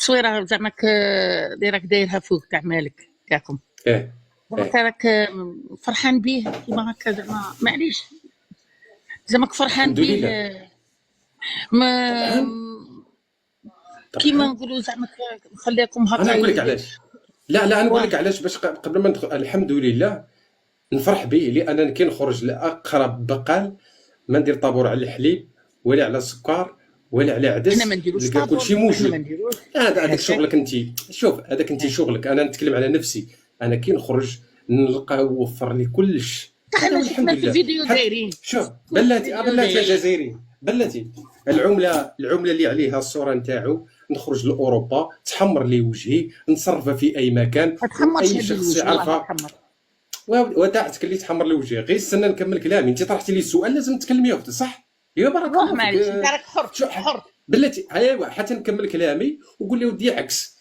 التصويره زعما اللي راك دايرها فوق تاع مالك تاعكم، ايه زعما ايه راك فرحان به كيما هكا، زعما معليش زعما فرحان الحمد به. لله. ما طبعا كيما طبعا. نقولوا زعما خليكم انا هكا نقول لك علاش. لا انا نقول واه لك علاش، باش قبل ما ندخل الحمد لله نفرح به، لانني كي نخرج لاقرب بقال ما ندير طابور على الحليب ولا على السكر ولا على حنا ما عدس، نديروش نلقى كل طابور، شيء حنا ما موجود. نديروش هذاك حاشاك. شغلك انت. شوف هذاك انت شغلك، انا نتكلم على نفسي. انا كي نخرج نلقى وفر لي كلش. هذا حنا هو الحمد شفنا في لله. الفيديو حتى دايرين، شوف شفنا في بلاتي، الفيديو بلاتي يا دايرين. جزائري، بلاتي العمله اللي عليها الصوره نتاعو، نخرج لاوروبا تحمر لي وجهي، نصرفها في اي مكان، ما تحمرش واي هذه شخص الوجه، والله ما يعرفها. تحمر. وداعتك اللي تحمر لي وجهي، غير استنى نكمل كلامي. انت طرحتي لي السؤال لازم تكلمي يا اختي، صح؟ يا بارك واه الله فيك. معليش، انت راك حر شو حر. بلاتي ايوا حتى نكمل كلامي وقول لي ودي عكس.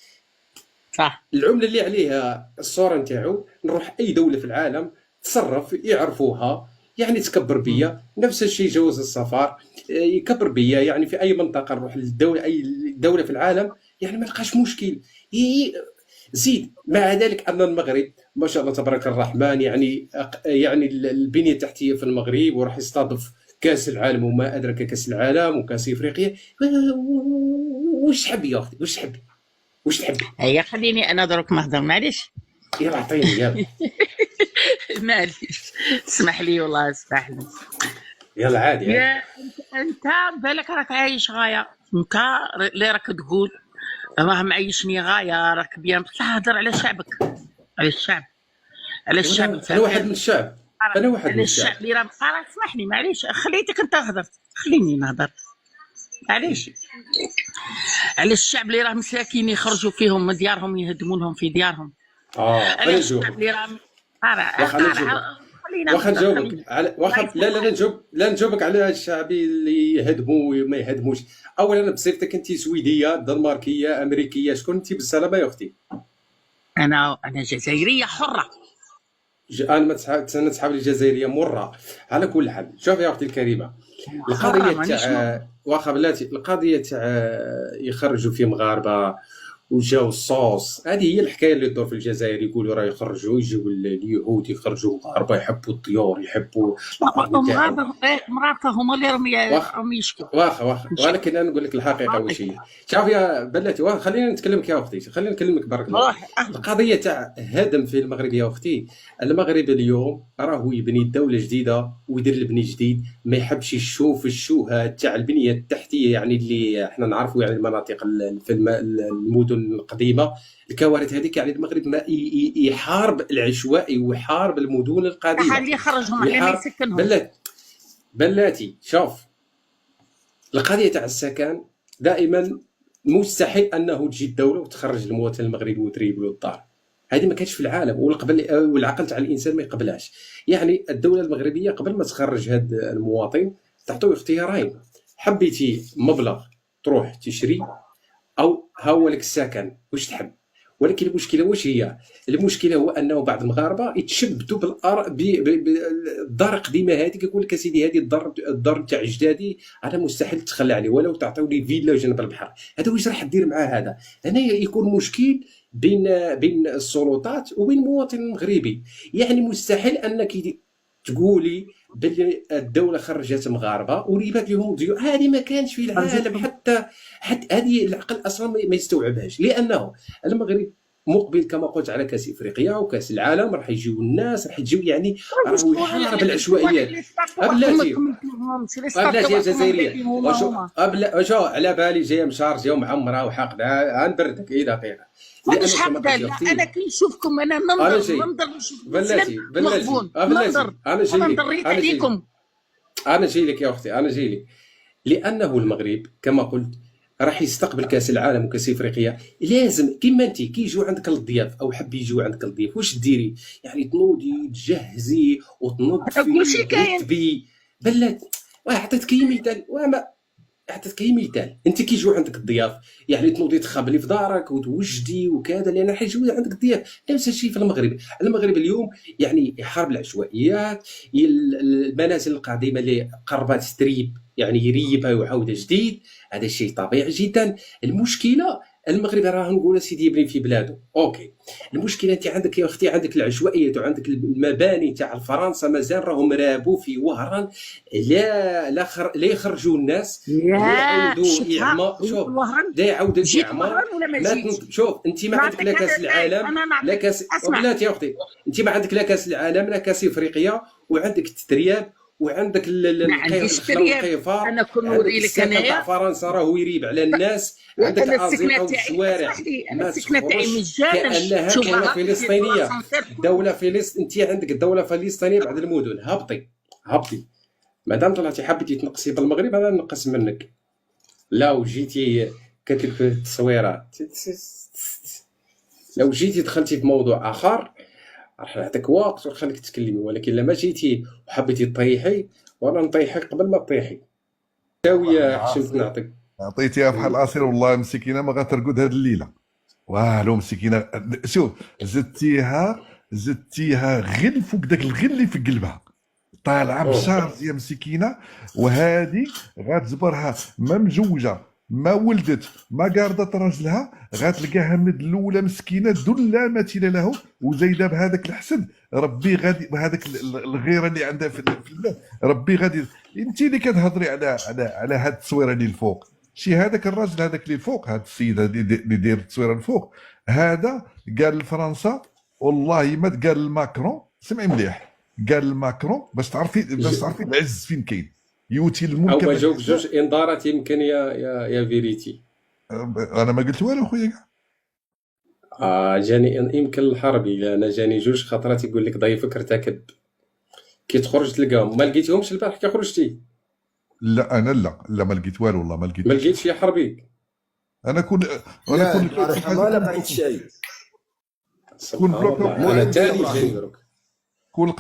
صح. العمله اللي عليها الصوره نتاعو، نروح اي دوله في العالم تصرف يعرفوها، يعني تكبر بيا. نفس الشيء جواز السفر يكبر بيا، يعني في اي منطقه نروح للدوله، اي دوله في العالم، يعني ما لقاش مشكل. زيد مع ذلك ان المغرب ما شاء الله تبارك الرحمن، يعني البنيه التحتيه في المغرب، وراح يستضيف كاس العالم وما ادرك كاس العالم وكاس افريقيا. واش تحبي يا اختي؟ واش تحبي؟ واش تحبي؟ هيا خليني انا دروك نهضر، معليش. يلا عطيني يلا. معليش، اسمح لي والله، اسمح لي. يلا عادي عادي. يا انت بالك راك عايش غايه، انت اللي راك تقول راه معيشني غايه، راك بيان، بصح هضر على شعبك، على الشعب، على الشعب انا واحد مسافر. من الشعب. انا واحد من على الشعب. الشعب اللي راه اسمح لي معليش، خليتك انت هضرت، خليني نهضر معليش. على الشعب اللي راه مساكين يخرجوا فيهم من ديارهم، يهدمونهم في ديارهم. على انا الشعب نجاوبك. اللي راه واخا انا نجاوبك. خلينا واخا نهضر، نجاوبك خلينا. على الله واخا. لا يسمح لا نجاوب، لا نجاوبك على الشعبي اللي يهدموا وما يهدموش. اولا بصفتك انت سويديه، دنماركيه، امريكيه، شكون انت بالسلامه يا اختي؟ انا جزائريه حره. انا ما تسحب لي الجزائريه مره. على كل حال شوف يا اختي الكريمه، حره القضيه مانيش تاع واخا بلاتي، القضيه تاع يخرجوا في مغاربه وجاو الصوص، هذه هي الحكايه اللي تدور في الجزائر. يقولوا راه يخرجوا، يجيو اليهود يخرجوا مغاربه، يحبوا الطيور، يحبوا الارض نتاعهم. مغاربه هما اللي واخا راهم يشكوا. واخا ماشي ولكن انا نقول لك الحقيقه واش هي. شوف يا بلاتي، خلينا نتكلمك يا اختي، خلينا نكلمك بارك الله. روح اهلا. القضيه تاع هدم في المغرب يا اختي، المغرب اليوم راهو يبني دوله جديده ويدير البني جديد، ما يحبش يشوف الشوهه تاع البنيه التحتيه، يعني اللي احنا نعرفوا، يعني المناطق في المدن القديمه، الكوارث هذيك. يعني المغرب ما يحارب العشوائي ويحارب المدن القديمه، اللي يخرجهم اللي ما يحارب. يسكنهم. بلاتي شوف، القضيه تاع السكن دائما مستحيل انه تجي الدوله وتخرج المواطن المغربي وتريب له الدار. هذه ما كانتش في العالم، والعقل تاع الانسان ما يقبلهاش. يعني الدوله المغربيه قبل ما تخرج هذا المواطن تعطيه اختيارين: حبيتي مبلغ تروح تشري، او هو لك السكن، واش تحب؟ ولكن المشكله واش هي؟ المشكله هو انه بعض المغاربه يتشبتوا بالدار القديمه هذيك، يقول لك اسيدي هذه الدار تاع اجدادي، انا مستحيل تخلى عليه ولو تعطوني فيلا جنب البحر. هذا واش راح دير مع هذا؟ هنا يكون مشكل بين السلطات وبين المواطن المغربي. يعني مستحيل انك تقولي باللي الدوله خرجت مغاربه وريبات لهم ديون. هذه ما كانش في العالم، حتى هذه العقل اصلا ما يستوعبهاش. لانه المغرب مقبل كما قلت على كاس افريقيا وكاس العالم، راح يجيو الناس، راح يجيو، يعني راهو يحارب العشوائيات. بلاتي يا جزائريه، شو على بالي جايه مشارجه ومعمره وحاقده، غنبردك اي دقيقه. مانيش حاقده، لا انا كي نشوفكم انا ننظر نشوف بلاتي ننظر انا جاي لك، ضريت عليكم. انا جاي لك يا اختي، انا جاي لك. لانه المغرب كما قلت راح يستقبل كاس العالم وكاس افريقيا. لازم كيما انت كي يجوا عندك الضياف او حب يجوا عندك الضياف، واش ديري؟ يعني تنوضي تجهزي وتنظفي كلشي كاين. وترتبي. بلات عطيتك مثال، وما عطيتك مثال. انت كي يجوا عندك الضياف، يعني تنوضي تخبلي في دارك وتوجدي وكذا، لان راح يجوا عندك الضياف. نفس الشيء في المغرب. المغرب اليوم يعني يحارب العشوائيات، المنازل القديمه اللي قربت تريب يعني يريبها ويعاودها جديد. هذا شيء طبيعي جدا. المشكله المغرب راه نقول سيدي يبني في بلاده اوكي. المشكله انت عندك يا اختي عندك العشوائيه وعندك المباني تاع فرنسا مازال راهم رابوا في وهران. لا يخرجوا الناس، لا يا يعاودوا شفتها اعمار. شوف وهران. لا يعاود جيت الاعمار. وهران ولا ما جيتش؟ شوف انت ما عندك لا كاس العالم انا لا نعطيك، كاس اسمع. بلاتي يا اختي، انت ما عندك لا كاس العالم لا كاس افريقيا، وعندك التدرياب وعندك ما عنديش ترياب. القيفار. انا كون عندك نوري لك السكن تاع انايا. فرنسا راهو يريب على الناس، عندك انا السكنه ازقه تاعي، والشوارع اسمح لي، انا ما السكنه تاعي تخرج مجانا. كانها شوف دوله هاك فلسطينيه. في دوله فلسطين، انت عندك الدوله الفلسطينيه بعد المدن. هبطي مادام طلعتي حبيتي تنقصي بالمغرب انا نقص منك. لا وجيتي كانت لك في التصويره، لو جيتي دخلتي في موضوع اخر راح نعطيك وقت ونخليك تتكلمي، ولكن لما جيتي وحبيتي تطيحي وانا نطيحك قبل ما تطيحي. تاويه حشمت نعطيك. عطيتيها بحال العصير والله مسكينه ما غترقد هاد الليله والو مسكينه. شوف زدتيها غل فوق داك الغل اللي في قلبها، طالعه بشارج يا مسكينه. وهادي غتجبرها ما مجوجه ما ولدت ما قارضت راجلها، غتلقاها مدلوله مسكينه ذل مثيل له، وزايده بهذاك الحسد ربي غادي بهذاك الغيره اللي عندها في البلاد ربي غادي. انت اللي كتهضري على هاد التصويره اللي الفوق، شي هذاك الراجل هذاك اللي الفوق، هاد السيد اللي داير التصويره الفوق هذا قال لفرنسا والله ما قال لماكرون. سمعي مليح، قال لماكرون باش تعرفي العز فين كاين، يؤتي الملك. او جاوك جوج انذارات يمكن يا فيريتي. انا ما قلت والو خويا كاع. جاني يمكن الحربي، انا جاني جوج خطرات يقول لك ضيفك ارتكب، كي تخرج تلقاهم ما لقيتهمش البارح كي خرجتي. لا انا لا ما لقيت والو والله ما لقيت. ما لقيتش يا حربي. انا كون ما لقيت شيء. كون بلوكا انا تاني جاي دروك. كون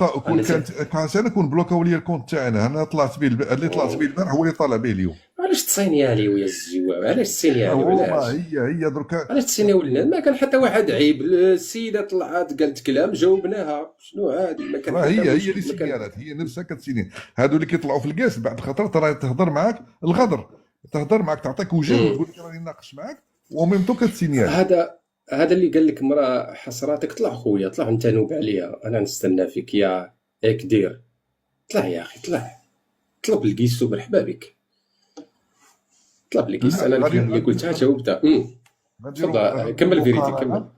كانت انا كون بلوكاو لي الكونت تاعنا. انا طلعت به اللي طلعت به البارح هو اللي طالع به اليوم. علاش تصينيالي ويا الزواج؟ علاش تصينيالي؟ والله هي دركا علاش تصينيو لنا؟ ما كان حتى واحد عيب. السيده طلعت قالت كلام جاوبناها. شنو هادي؟ ما كان هي اللي سينيالات، هي نفسها كتسيني. هادو اللي كيطلعوا في الكاس بعد خطره ترى تهضر معاك الغدر، تهضر معاك تعطيك وجه وتقول لك راني ناقش معاك وميمتو كتسينيال. هذا اللي قال لك مرا حسراتك. طلع خويا طلع انت نوب عليا، انا نستنى فيك يا كدير. طلع يا اخي طلع، طلب الكيسو مرحبا بك. طلب الكيس. انا اللي قلتها جاوبتها. تفضل كمل فيريتي كمل.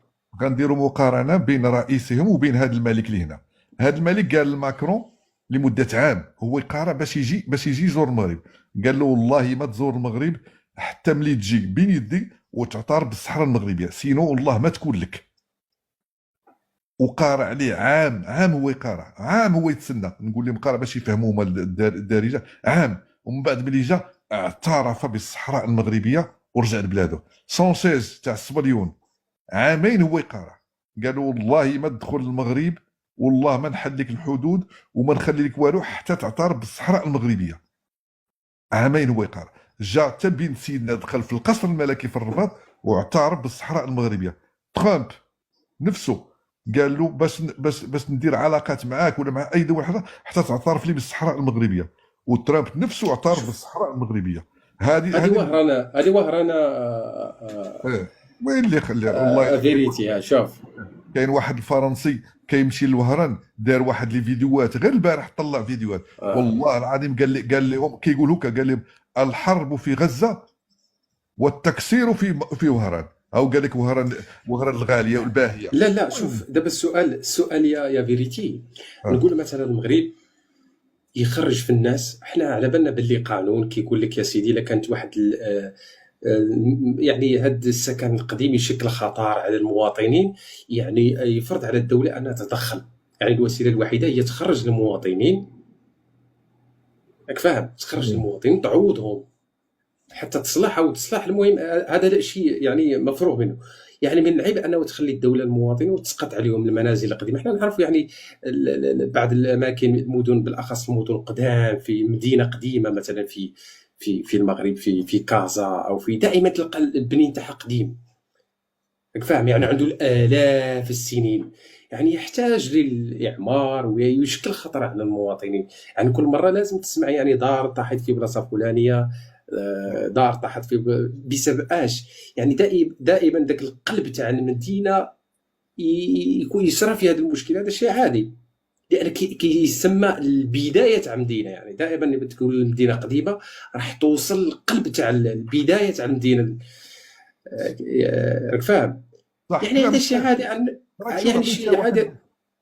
غنديروا مقارنه بين رئيسهم وبين هذا الملك اللي هنا. هذا الملك قال لماكرون لمده عام هو يقارع باش يجي يزور المغرب، قال له والله ما تزور المغرب حتى ملي تجي بين يدي وتعترف بالصحراء المغربيه، سينو والله ما تكون لك. وقارع عليه عام هو يقارع، عام هو يتسنى. نقول لهم قارع باش يفهموا هما الدارجه عام. ومن بعد ملي جا اعترف بالصحراء المغربيه ورجع لبلاده. 116 تاع الصبليون عامين هو يقارع، قالوا والله ما تدخل المغرب، والله ما نحل لك الحدود وما نخلي لك والو حتى تعترف بالصحراء المغربيه. عامين هو يقارع. جا حتى بنت سيدنا دخل في القصر الملكي في الرباط واعترف بالصحراء المغربيه. ترامب نفسه قال له باش ندير علاقات معاك ولا مع اي دوله اخرى حتى تعترف لي بالصحراء المغربيه. وترامب نفسه اعترف بالصحراء المغربيه. هذه وهرانه وين اللي خلي والله فيريتي. شوف كاين واحد الفرنسي كيمشي للوهران دار واحد لي فيديوهات غير البارح طلع فيديوهات والله العظيم قال لهم كيقول هكا قال لهم الحرب في غزه والتكسير في وهران. او قال لك وهران الغاليه والباهيه. لا شوف دابا السؤال يا فيريتي. نقول مثلا المغرب يخرج في الناس، احنا على بالنا باللي قانون كيقول لك يا سيدي الا كانت واحد يعني هذا السكن القديم يشكل خطر على المواطنين، يعني يفرض على الدوله انها تتدخل. يعني الوسيله الوحيده هي تخرج المواطنين، راك فاهم، تخرج المواطنين تعوضهم حتى تصلح او تصلح. المهم هذا شيء يعني مفروغ منه. يعني من العيب انه تخلي الدوله المواطنين وتسقط عليهم المنازل القديمه. احنا نعرف يعني بعض الاماكن المدن بالاخص المدن القدام في مدينه قديمه مثلا في المغرب في كازا او في دائما تلقى البنين تاعها قديم، راك فاهم، يعني عنده الالاف السنين، يعني يحتاج للاعمار ويشكل خطر على المواطنين. يعني كل مره لازم تسمع يعني دار طاحت في بلاصه فلانيه، دار طاحت فيه بسبب اش. يعني دائما ذاك القلب تاع المدينه يكون يشرى في هذا المشكل. هذا شيء عادي، لان كيسمى البدايه تاع المدينه. يعني دائما لما تكون المدينه قديمه راح توصل القلب تاع البدايه تاع المدينه. راك فاهم؟ يعني هذا الشيء عادي. يعني شيء عادي.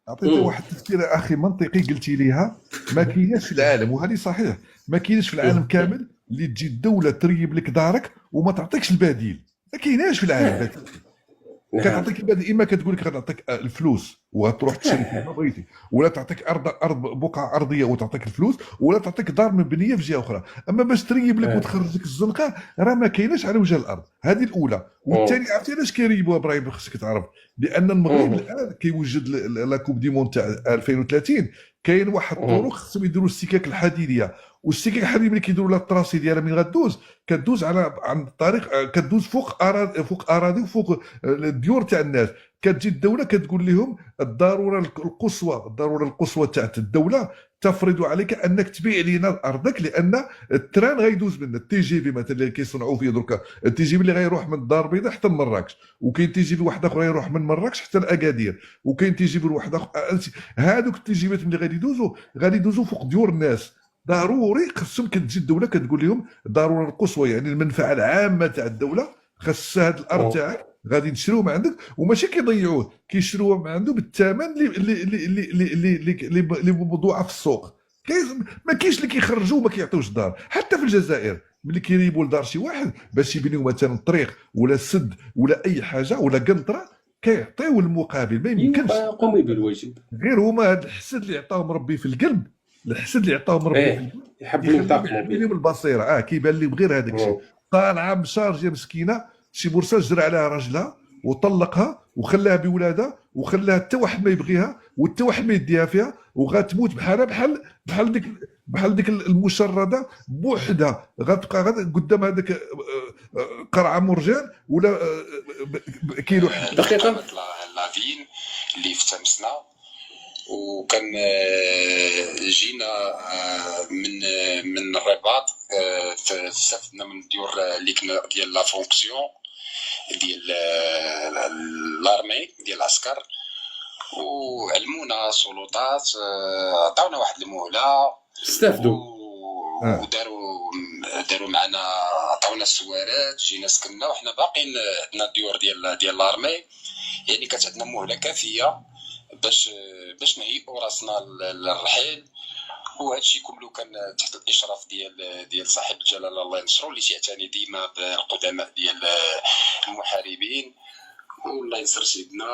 عطيتي واحد التفكير اخي منطقي قلتي ليها، ما كايناش في العالم، وهذه صحيح، ما كايناش في العالم كامل اللي تجي الدوله تريب لك دارك وما تعطيكش البديل. ما كايناش في العالم. كتعطيك البديل، اما كتقول لك غنعطيك الفلوس وغتروح تشري كما بغيتي، ولا تعطيك ارض بقعه ارضيه وتعطيك الفلوس، ولا تعطيك دار مبنيه في جهه اخرى. اما باش تريب لك وتخرجك الزنقه راه ما كايناش على وجه الارض. هذه الاولى. والثاني عرفتي علاش كيريبوا ابراهيم؟ خصك تعرف لان المغرب الان كيوجد لا كوب دي مون تاع 2030 كاين واحد الطرق خصهم يديروا السكك الحديديه، والسكك الحديديه ملي كيديروا لها الطراسي ديالها من غدوز كدوز عن الطريق، كدوز فوق اراضي وفوق الديور تاع الناس. كتجي الدوله كتقول لهم الضروره القصوى تاع الدوله تفرض عليك انك تبيع لنا ارضك، لان التران غيدوز من التي جي في مثلا اللي كيصنعوا فيه دركا، التي جي في اللي غيروح من الدار البيضاء حتى لمراكش، وكاين تي جي في واحد اخر يروح من مراكش حتى لاكادير، وكاين تي جي في واحد اخر. هذوك التي جي اللي غادي يدوزوا فوق ديور الناس. ضروري خصهم كتجي الدوله كتقول لهم الضروره القصوى، يعني المنفعه العامه تاع الدوله، خاص هذه الارض تاعك غادي نشروه من عندك، وماشي كيضيعوه، كيشروه من عنده بالثمن اللي موضوعه في السوق. ما كاينش اللي كيخرجوا وما كيعطيوش دار. حتى في الجزائر ملي كيريبوا لدار شي واحد باش يبنيو مثلا طريق ولا سد ولا اي حاجه ولا قنطره كيعطيو المقابل. ما يمكنش قومي بالواجب. غير هما هاد الحسد اللي عطاهم ربي في القلب، الحسد اللي عطاهم ربي في القلب يحبوا ينتقموا بهم البصيره. كيبان لهم غير هذاك الشيء. طالعه مشارجه مسكينه، شي بورصه جرى عليها راجلها وطلقها وخلاها بولادها وخلاها حتى واحد ما يبغيها وحتى واحد ما يديها فيها، وغتموت بحال ديك المشرده بوحدها، غتبقى قدام هذاك قرعه مرجان ولا كيلو دقيقه. لافين اللي في تمسنا، وكان جينا من الرباط، استفدنا من الديور اللي كنا ديال لا فونكسيون ديال لارمي ديال العسكر، وعلمونا سلطات، عطاونا واحد المهله استافدوا وداروا معنا، عطاونا السوارات، جينا سكننا وحنا باقيين عندنا الديور ديال لارمي. يعني كانت عندنا مهله كافيه باش نهيئوا راسنا للرحيل. وهذا الشيء كله كان تحت الاشراف ديال صاحب الجلاله الله ينصرو، اللي تيعتني ديما بالقدماء ديال المحاربين. والله ينصر سيدنا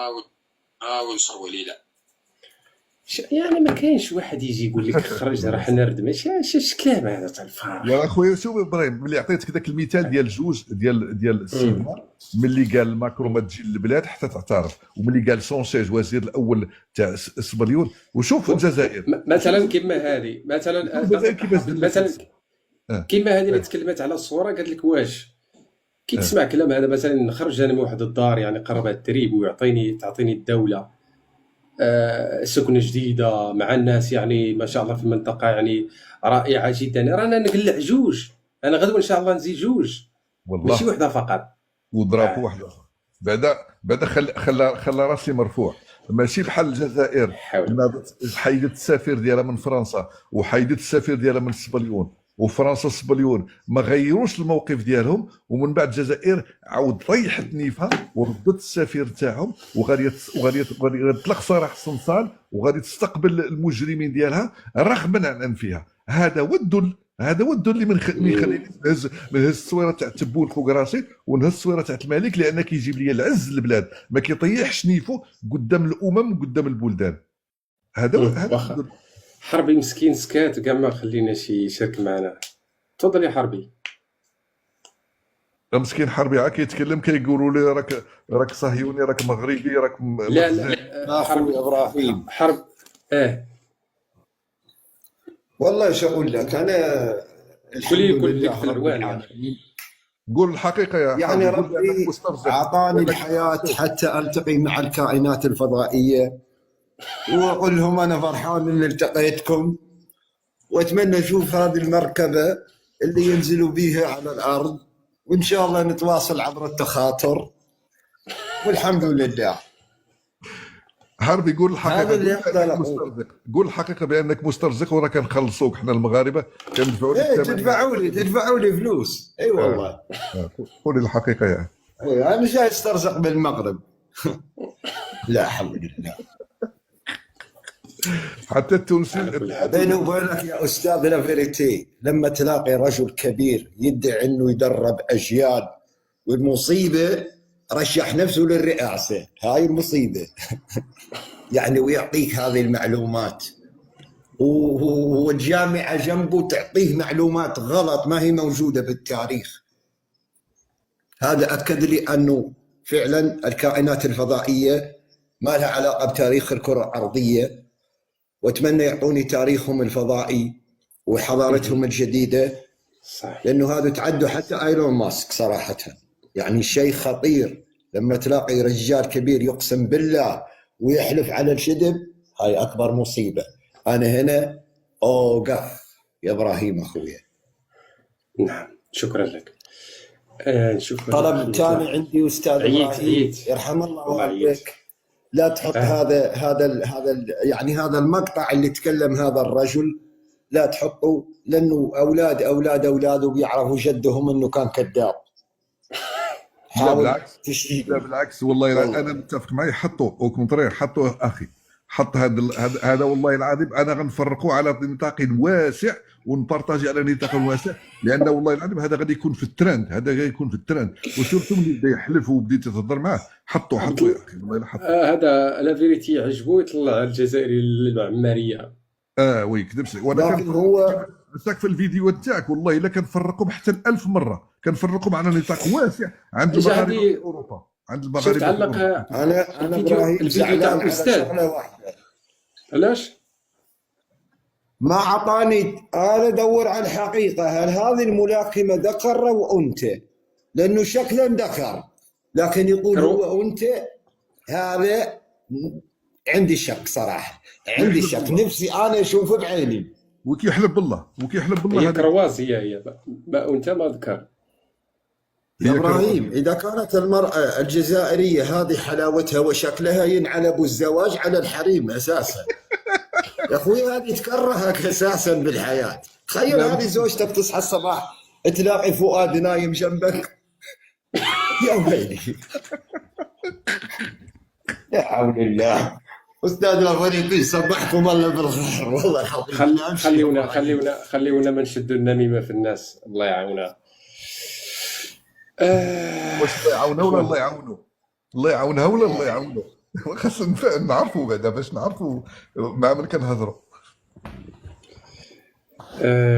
وينصر ولينا. يعني ما كاينش واحد يجي يقول لك خرج راه نرد، ماشي اش كلام هذا تاع الفرح. يا اخويا شوف ابراهيم، ملي عطيتك ذاك المثال ديال جوج ديال السيدنا، ملي قال ماكرون ما تجي للبلاد حتى تعترف، وملي قال سونسيج وزير الاول تاع سبليون. وشوف الجزائر مثلا كيما هذه، مثلا كيما هذه اللي تكلمت على الصوره، قالت لك واش كي تسمع كلام هذا مثلا نخرج انا من واحد الدار يعني قرب التريب تعطيني الدوله سكنه جديده مع الناس يعني ما شاء الله في المنطقه يعني رائعه جدا. رانا نقلع جوج، انا غدوه ان شاء الله نزيد جوج والله، ماشي وحده فقط. وضرب واحد اخر بعدا خلى راسي مرفوع. ماشي بحال الجزائر حيدت السفير ديالها من فرنسا وحيدت السفير ديالها من سبليون، وفرنسا سبليون ما غيروش الموقف ديالهم، ومن بعد الجزائر عاود ريحت نيفها وردت السفير تاعهم، وغادي تطلق صلاح الصنصال وغادي تستقبل المجرمين ديالها رغما عن انفها. هذا هو الدل اللي من يخليني نهز الصويره تاع التبون فوق راسي ونهز الصويره تاع الملك، لان كيجيب لي العز للبلاد، ما كيطيحش نيفو قدام الامم قدام البلدان. هذا حربي مسكين سكات كاع ما خليناش يشارك معنا. تفضل يا حربي. مسكين حربي عا كيتكلم كيقولوا لي راك صهيوني، راك مغربي، راك لا حربي ابراهيم حرب. والله شو اقول لك انا، كل لك في الالوان قول الحقيقه يا يعني ربي اعطاني الحياه حتى التقي مع الكائنات الفضائيه، واقول لهم انا فرحان ان التقيتكم، واتمنى اشوف هذه المركبه اللي ينزلوا بيها على الارض، وان شاء الله نتواصل عبر التخاطر، والحمد لله. حربي قول الحقيقه، هذا اللي قول أقدر بأنك أقول. مسترزق، قول الحقيقه بانك مسترزق، وراك كنخلصوك حنا المغاربه كندفعوا لك ايه الثمن. تدفعوا لي فلوس، اي والله. قولي الحقيقه يا إيه، انا جاي استرزق بالمغرب. لا حول الله. حتى التونسي. بيني وبينك يا استاذ لافيريتي، لما تلاقي رجل كبير يدعي انه يدرب اجيال، والمصيبه رشح نفسه للرئاسه، هاي المصيبه. يعني ويعطيك هذه المعلومات، والجامعه جنبه تعطيه معلومات غلط ما هي موجوده بالتاريخ. هذا اكد لي انه فعلا الكائنات الفضائيه ما لها علاقه بتاريخ الكره الارضيه، واتمنى يعطوني تاريخهم الفضائي وحضارتهم الجديده، صح. لانه هذا تعدوا حتى ايلون ماسك صراحه. يعني شيء خطير لما تلاقي رجال كبير يقسم بالله ويحلف على الكذب، هاي اكبر مصيبه. انا هنا اوقف يا ابراهيم اخويا. نعم شكرا لك. نشوف طلب ثاني عندي استاذ ابراهيم، عييت. يرحم الله والله عييت. والديك، لا تحط يعني هذا المقطع اللي تكلم هذا الرجل لا تحطه، لانه اولاد بيعرفوا جدهم انه كان كذاب. لا بالعكس، تشجيع. لا بالعكس والله لا، انا متفق معي. حطوا او كونترير، حطوا اخي، حط هذا والله العظيم انا غنفرقوا على نطاق واسع ونبارطاجي على نطاق واسع، لان والله العظيم هذا غادي يكون في الترند، هذا غادي يكون في الترند، وسورتو ملي بدا يحلف وبديتي تهضر معاه. حطوا يا اخي والله الا حطوا. هذا لا فيريتي عجبو يطلع الجزائري المعماريه. وي كذبش. وانا لكن هو مساك في الفيديوهات تاعك والله الا كنفرقهم حتى 1000 مره، كنفرقهم على نطاق واسع عند المغاربه في اوروبا، عند المغاربه. شفت علق انا الفيديو ابراهيم زعلان تاع على الاستاذ. شغله واحده، علاش؟ ما اعطاني. انا ادور على الحقيقه، هل هذه الملاكمه ذكر او انثى؟ لانه شكلا ذكر، لكن يقول هو انثى. هذا عندي شك صراحه، عندي شك، نفسي انا اشوفه بعيني. وكي يحلف بالله، وكي يحلف بالله. هي هذا كروازيه، هي ما انت ما ذكر. يا ابراهيم اذا كانت المراه الجزائريه هذه حلاوتها وشكلها، ينعلب الزواج على الحريم اساسا. يا اخوي هذه تكرهك اساسا بالحياه. تخيل هذه زوجتك تصحى الصباح تلاقي فؤاد نايم جنبك. يا ويلي. لا حول الله. استاذ لافريقي صبحكم الله بالخير والله العظيم. خليونا ما نشدوا النميمه في الناس. الله يعاونها. واش الله يعاونها ولا الله يعاونو؟ الله يعاونها ولا الله يعاونو؟ خاصنا نعرفوا بعدا باش نعرفوا مع من كنهضروا.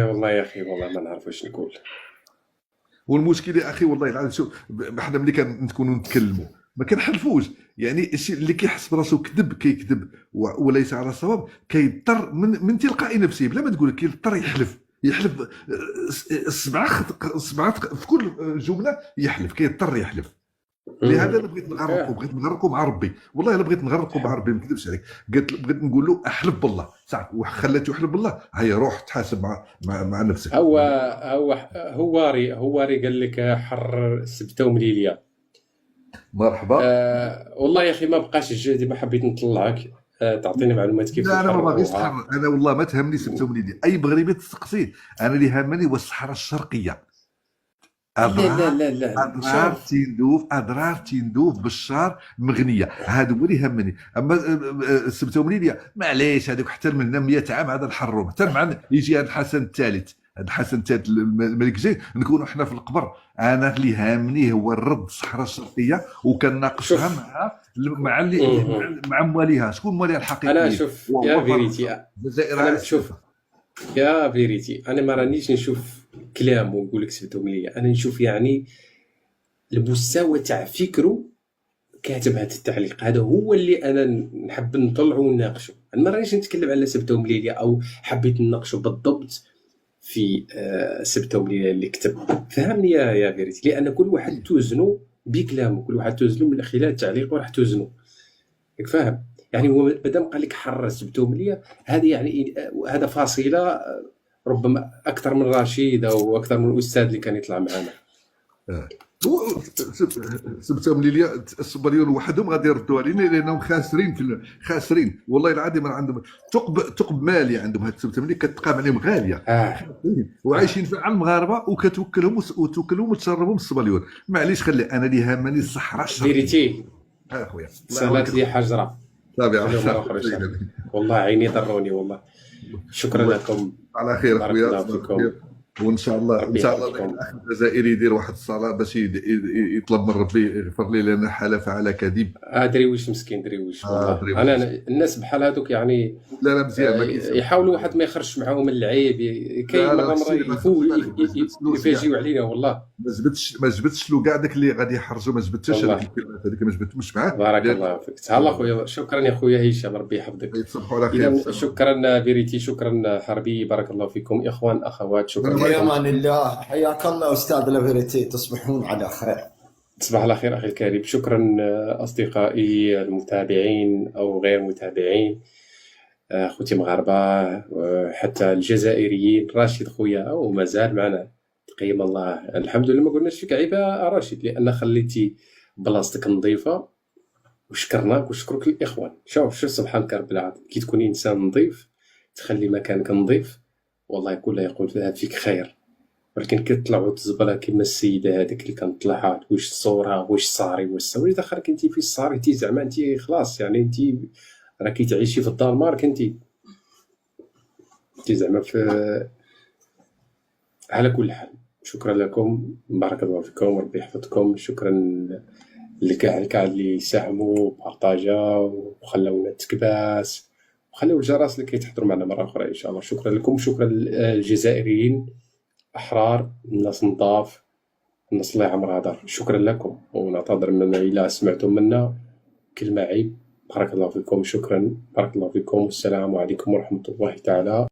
والله يا اخي والله ما نعرف واش نقول. والمشكل يا اخي والله العظيم، شوف حنا ملي كنكونوا نتكلموا ما كنحلفوش، يعني الشيء اللي كيحس براسو كذب كيكذب وليس على الصواب، كيضطر من تلقاء نفسه بلا ما تقول، كيضطر يحلف سبعة في كل جمله يحلف، كيضطر يحلف. لهذا انا بغيت نغرقوا مع ربي، والله الا بغيت نغرقوا مع ربي، ما نكذبش عليك. بغيت نقول له احلف بالله، صح خليته يحلف بالله، هيا روح تحاسب مع نفسك. هو قال لك حر سبته ومليليه. مرحبا. والله يا اخي ما بقاش الجهد، ما حبيت نطلعك تعطيني معلومات كيف. لا انا ما باغيش تحرر، انا والله ما تهمني سبته ومليليه، اي مغربي تسقسيه، انا اللي هامني هو الصحراء الشرقيه. لا اضرار تندوف بالشار مغنيه، هذا هو اللي همني. اما سبته ومليليه معليش، هذوك حتى من 100 عام هذا الحروم، حتى مع يجي هذا الحسن الثالث، الملك زين نكونوا احنا في القبر. انا اللي هامني هو الرد الصحراء الشرقيه، وكناقشها مع مواليها. شكون مواليها الحقيقيين؟ انا شوف يا فيريتي، انا شوف يا فيريتي، انا ما رانيش نشوف كلام ونقول لك سبته ومليليه، انا نشوف يعني المستوى تاع فكره كاتب هذا التعليق، هذا هو اللي انا نحب نطلعه ونناقشه. انا ما رانيش نتكلم على سبته ومليليه او حبيت نناقشه بالضبط في سبته ومليليه اللي كتب. فهمني يا فيريتي، لان كل واحد توزنه بكلامه، كل واحد توزنه من خلال تعليقه راح توزنه. ياك فاهم؟ يعني هو مادام قال لك حر سبته ومليليه، هذه يعني هذا فاصله ربما اكثر من رشيد او اكثر من الاستاذ اللي كان يطلع معنا. سبتهم لي السوبريون وحدهم غادي يردوا علينا لانهم خاسرين خاسرين والله العظيم. راه عندهم ثقب مالي عندهم هاد السبت ملي كتقام عليهم غاليه وعايشين في على المغاربه وكتوكلهم وتشربهم السوبريون. معليش خلي انا اللي هامني الصحراء الشرقيه. فيريتي اخويا سالات لي حجره صافي والله عيني ضروني والله. شكرا لكم على خير بارك اخويا. الله فيكم. وان شاء الله الاخ الجزائري يدير واحد الصلاه باش يطلب من ربي يغفر لي لان حلف على كذب. درويش مسكين درويش والله. انا الناس بحال هذوك يعني لا مزيان يحاولوا واحد ما يخرجش معاهم اللعيب. كاين مره يفاجئوا علينا والله. ما جبتش له كاع داك اللي غادي يحرجوا ما جبتش هذيك الكلمات هذيك ما جبتش معاه. بارك الله فيك. تهلا خويا. شكرا يا خويا هشام ربي يحفظك. يتصبحوا على خير. شكرا فيريتي. شكرا حربي. بارك الله فيكم اخوان اخوات. شكرا في امان الله. حياك الله استاذ لافيريتي. تصبحون على خير. تصبح على خير اخي الكريم. شكرا اصدقائي المتابعين او غير متابعين، اخوتي مغاربه حتى الجزائريين. راشد خويا او مازال معنا تقيم الله. الحمد لله ما قلناش فيك عيبه راشد لان خليتي بلاصتك نظيفه وشكرناك وشكرك الاخوان. شوف سبحانك رب العالمين كي تكون انسان نظيف تخلي مكانك نظيف والله كله يقول فيك خير. ولكن كتطلعوا تزبله كيما السيده هذيك اللي كنطلعها واش صورها واش صاري واش دخلك انت في الصاريتي زعما انت خلاص يعني انت راكي تعيشي في الدنمارك انت زعما في. على كل حال شكرا لكم بارك الله فيكم ربي يحفظكم. شكرا لكاع اللي ساهموا بارطاجاو وخلاونا تكباس وخليو الجرس اللي كيتحضروا معنا مره اخرى ان شاء الله. شكرا لكم. شكرا للجزائريين احرار الناس نضاف الناس الله يعمرها دار. شكرا لكم ونعتذر من الى سمعتم منا كلمه عيب. بارك الله فيكم. شكرا بارك الله فيكم. والسلام عليكم ورحمه الله تعالى